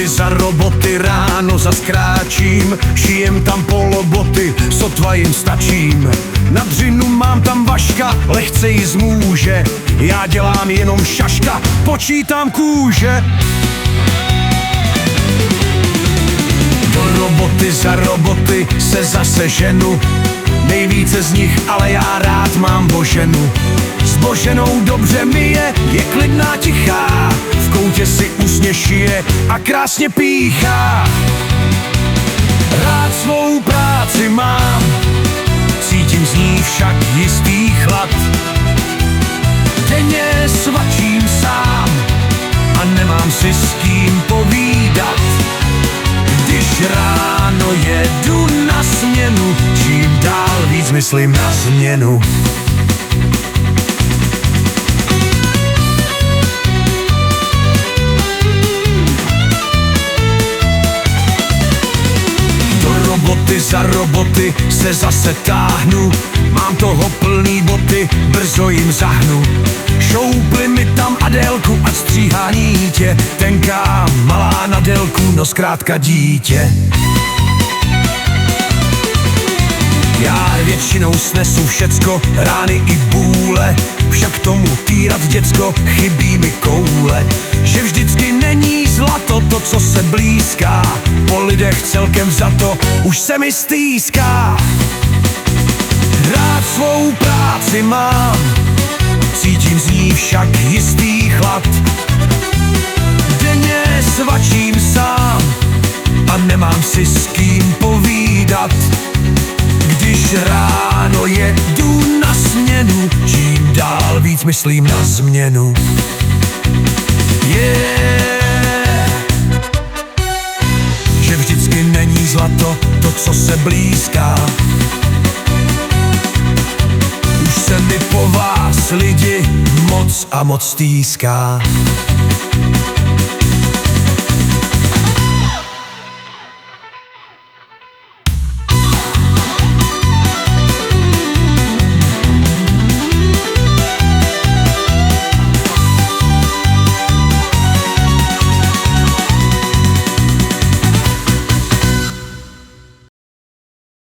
roboty za roboty, ráno zaskráčím, šijem tam poloboty, sotva jim stačím. Na dřinu mám tam Vaška, lehce ji zmůže, já dělám jenom šaška, počítám kůže. Do roboty za roboty se zase ženu, nejvíce z nich ale já rád mám Boženu. S Boženou dobře mi je klidná, tichá, v koutě si usně šije a krásně píchá. Rád svou práci mám, cítím z ní však jistý chlad. Denně svačím sám a nemám si s kým povídat. Když ráno jedu na směnu, čím dál víc myslím na změnu. Roboty za roboty se zase táhnu, mám toho plný boty, brzo jim zahnu. Šoupli mi tam Adélku a stříhá nítě, tenká malá na délku, no zkrátka dítě. Já většinou snesu všecko, rány i bůle, však tomu týrat děcko, chybí mi koule. Že vždycky není zlato to, co se blízká, po lidech celkem za to už se mi stýská. Rád svou práci mám, cítím z ní však jistý chlad. Denně svačím sám a nemám si s kým povídat. Když ráno jedu na směnu, čím dál víc myslím na změnu. Že vždycky není zlato to, co se blízká. Už se mi po vás lidi moc a moc stýská.